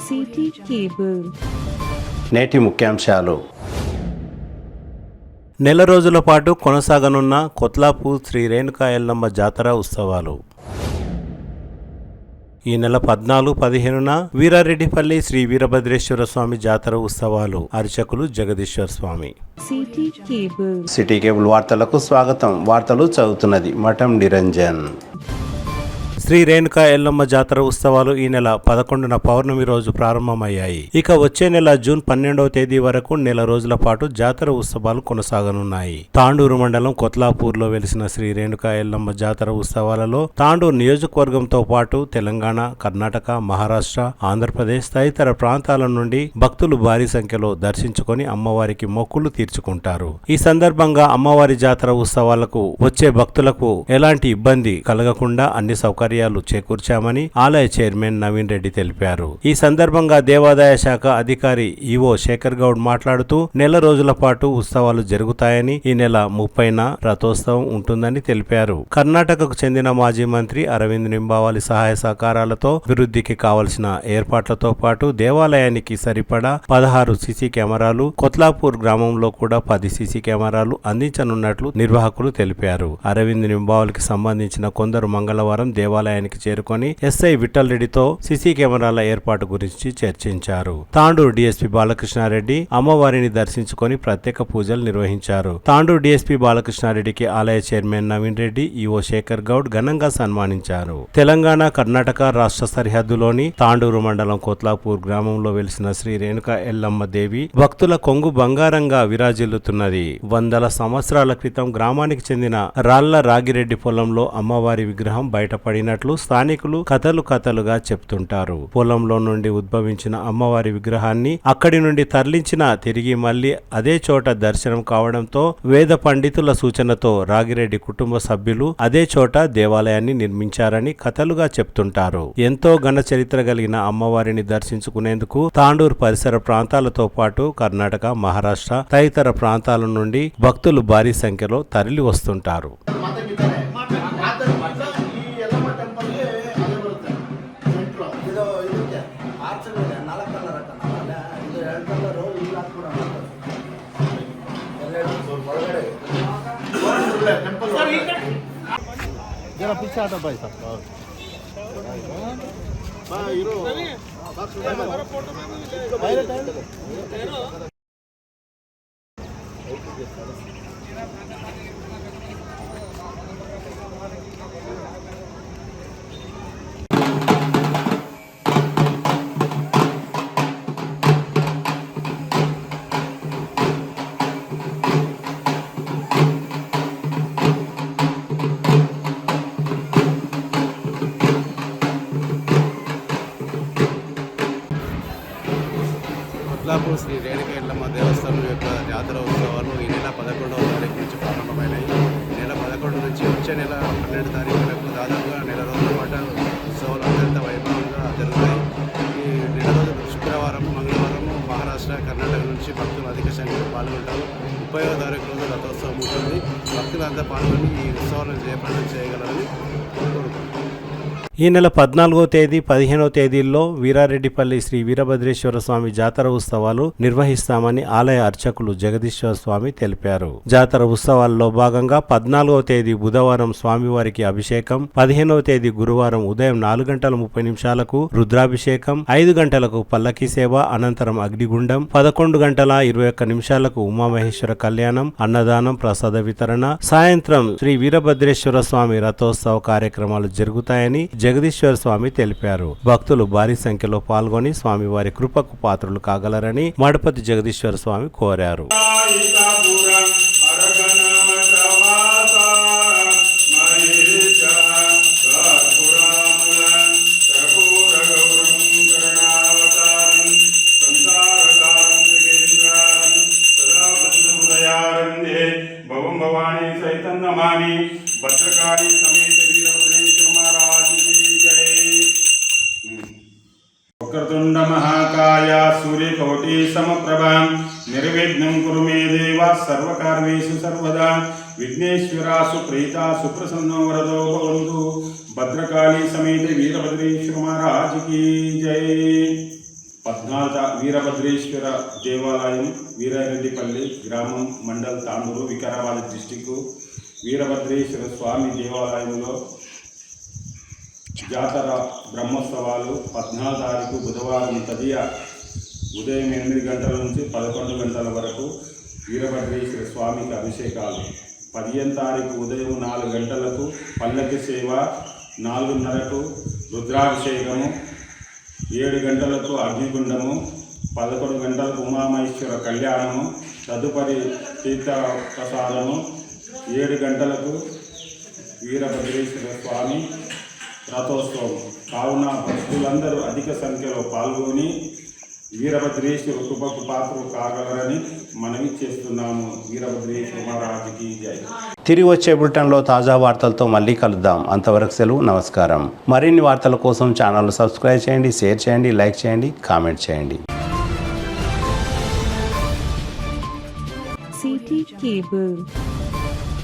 City cable. నేటి ముఖ్యాంశాలు. నెల రోజుల పాటు కొనసాగనున్న కొత్లాపూర్ శ్రీ రేణుకా ఎల్లమ్మ జాతర ఉత్సవాలు. ఈ నెల 14-15న వీరారెడ్డిపల్లి శ్రీ వీరభద్రేశ్వర స్వామి జాతర ఉత్సవాలు. అర్చకులు జగదీశ్వర్ స్వామి. సిటీ కేబుల్ వార్తలకు స్వాగతం. వార్తలు చదువుతున్నది మఠం నిరంజన్. శ్రీ రేణుకా ఎల్లమ్మ జాతర ఉత్సవాలు ఈ నెల 11న పౌర్ణమి రోజు ప్రారంభమయ్యాయి. ఇక వచ్చే నెల జూన్ 12వ తేదీ వరకు నెల రోజుల పాటు జాతర ఉత్సవాలు కొనసాగనున్నాయి. తాండూరు మండలం కొత్లాపూర్లో వెలిసిన శ్రీ రేణుకా ఎల్లమ్మ జాతర ఉత్సవాలలో తాండూరు నియోజకవర్గంతో పాటు తెలంగాణ, కర్ణాటక, మహారాష్ట్ర, ఆంధ్రప్రదేశ్ తదితర ప్రాంతాల నుండి భక్తులు భారీ సంఖ్యలో దర్శించుకొని అమ్మవారికి మొక్కులు తీర్చుకుంటారు. ఈ సందర్భంగా అమ్మవారి జాతర ఉత్సవాలకు వచ్చే భక్తులకు ఎలాంటి ఇబ్బంది కలగకుండా అన్ని సౌకర్యాలు చేకూర్చామని ఆలయ చైర్మన్ నవీన్ రెడ్డి తెలిపారు. ఈ సందర్భంగా దేవాదాయ శాఖ అధికారి ఈవో శేఖర్ గౌడ్ మాట్లాడుతూ నెల రోజుల పాటు ఉత్సవాలు జరుగుతాయని, ఈ నెల 30న రథోత్సవం ఉంటుందని తెలిపారు. కర్ణాటకకు చెందిన మాజీ మంత్రి అరవింద్ నింబావళి సహాయ సహకారాలతో అభివృద్ధికి కావలసిన ఏర్పాట్లతో పాటు దేవాలయానికి సరిపడా 16 సీసీ కెమెరాలు, కొత్లాపూర్ గ్రామంలో కూడా 10 సీసీ కెమెరాలు అందించనున్నట్లు నిర్వాహకులు తెలిపారు. అరవింద్ నింబావళికి సంబంధించిన కొందరు మంగళవారం దేవాలయానికి చేరుకొని ఎస్ఐ విఠల్ రెడ్డితో సీసీ కెమెరాల ఏర్పాటు గురించి చర్చించారు. తాండూరు డీఎస్పీ బాలకృష్ణారెడ్డి అమ్మవారిని దర్శించుకొని ప్రత్యేక పూజలు నిర్వహించారు. తాండూరు డీఎస్పీ బాలకృష్ణారెడ్డికి ఆలయ చైర్మన్ నవీన్ రెడ్డి, ఈవో శేఖర్ గౌడ్ ఘనంగా సన్మానించారు. తెలంగాణ, కర్ణాటక రాష్ట్ర సరిహద్దులోని తాండూరు మండలం కొత్లాపూర్ గ్రామంలో వెలిసిన శ్రీ రేణుకా ఎల్లమ్మ దేవి భక్తుల కొంగు బంగారంగా విరాజిల్లుతున్నది. వందల సంవత్సరాల క్రితం గ్రామానికి చెందిన రాళ్ల రాగిరెడ్డి పొలంలో అమ్మవారి విగ్రహం బయటపడినట్లు స్థానికులు కథలుగా చెప్తుంటారు. పొలంలో నుండి ఉద్భవించిన అమ్మవారి విగ్రహాన్ని అక్కడి నుండి తరలించిన తిరిగి మళ్లీ అదే చోట దర్శనం కావడంతో వేద పండితుల సూచనతో రాగిరెడ్డి కుటుంబ సభ్యులు అదే చోట దేవాలయాన్ని నిర్మించారని కథలుగా చెప్తుంటారు. ఎంతో ఘన చరిత్ర కలిగిన అమ్మవారిని దర్శించుకునేందుకు తాండూరు పరిసర ప్రాంతాలతో పాటు కర్ణాటక, మహారాష్ట్ర తదితర ప్రాంతాల నుండి భక్తులు భారీ సంఖ్యలో తరలి వస్తుంటారు. जरा पीछे आता भाई साहब। కొత్లాపూర్ శ్రీ రేణుకా ఎల్లమ్మ దేవస్థానం యొక్క జాతర ఉత్సవాలు ఈ నెల 11వ తారీఖు నుంచి ప్రారంభమైనాయి. ఈ నెల 11 నుంచి వచ్చే నెల 12 తారీఖు వరకు దాదాపుగా నెల రోజుల పాటు ఉత్సవాలు అత్యంత వైభవంగా జరుగుతాయి. ఈ నెల రోజులు శుక్రవారం, మంగళవారం మహారాష్ట్ర, కర్ణాటక నుంచి భక్తులు అధిక సంఖ్యలో పాల్గొంటారు. 30వ తారీఖు రోజు రథోత్సవం ఉంటుంది. భక్తులంతా పాల్గొని ఈ ఉత్సవాలను జయప్రదం చేయగలరని కోరుకుంటున్నాను. ఈ నెల 14వ తేదీ, 15వ తేదీల్లో వీరారెడ్డిపల్లి శ్రీ వీరభద్రేశ్వర స్వామి జాతర ఉత్సవాలు నిర్వహిస్తామని ఆలయ అర్చకులు జగదీశ్వర స్వామి తెలిపారు. జాతర ఉత్సవాల్లో భాగంగా 14వ తేదీ బుధవారం స్వామివారికి అభిషేకం, 15వ తేదీ గురువారం ఉదయం 4:30 రుద్రాభిషేకం, 5 గంటలకు పల్లకీ సేవ, అనంతరం అగ్నిగుండం, 11:21 ఉమామహేశ్వర కళ్యాణం, అన్నదానం, ప్రసాద వితరణ, సాయంత్రం శ్రీ వీరభద్రేశ్వర స్వామి రథోత్సవ కార్యక్రమాలు జరుగుతాయని జగదీశ్వర స్వామి తెలిపారు. భక్తులు భారీ సంఖ్యలో పాల్గొని స్వామివారి కృపకు పాత్రులు కాగలరని మడపతి జగదీశ్వర స్వామి కోరారు. భద్రకాళి సమేత వీరభద్రేశ్వర మహారాజ్ की जय। वक्रतुंड महाकाय सूर्यकोटि समप्रभा निर्विघ्नं कुरु मे देव सर्वकार्येषु सर्वदा विघ्नेश्वरा सुप्रीता सुप्रसन्नो वरदो भवन्तु। भद्रकाली समेत वीरभद्रेश्वर महाराज की जय। వీరభద్రేశ్వర దేవాలయం వీరారెడ్డిపల్లి గ్రామం మండల్ తాండూరు వికారాబాద్ డిస్టిక్ వీరభద్రేశ్వర స్వామి దేవాలయంలో జాతర బ్రహ్మోత్సవాలు 14 తారీఖు బుధవారం తదియ ఉదయం 8 గంటల నుంచి 11 గంటల వరకు వీరభద్రేశ్వర స్వామికి అభిషేకాలు. 15 తారీఖు ఉదయం 4 గంటలకు పల్లకి సేవ, 4:30కు రుద్రాభిషేకము, 7 గంటలకు అగ్నిగుండము, 11 గంటలకు ఉమామహేశ్వర కళ్యాణము, తదుపరి తీర్థ ప్రసాదము, 7 గంటలకు వీరభద్రేశ్వర స్వామి రథోత్సవం. కావున భక్తులందరూ అధిక సంఖ్యలో పాల్గొని వీరభద్రేశ్వర కృపకు పాత్రలు కాగలరని మనవి చేస్తున్నాము. వీరభద్రేశ్వర మహారాజుకి జై. తిరిగి వచ్చే బులెటిన్లో తాజా వార్తలతో మళ్ళీ కలుద్దాం. అంతవరకు సెలవు, నమస్కారం. మరిన్ని వార్తల కోసం ఛానల్ సబ్స్క్రైబ్ చేయండి, షేర్ చేయండి, లైక్ చేయండి, కామెంట్ చేయండి. City cable.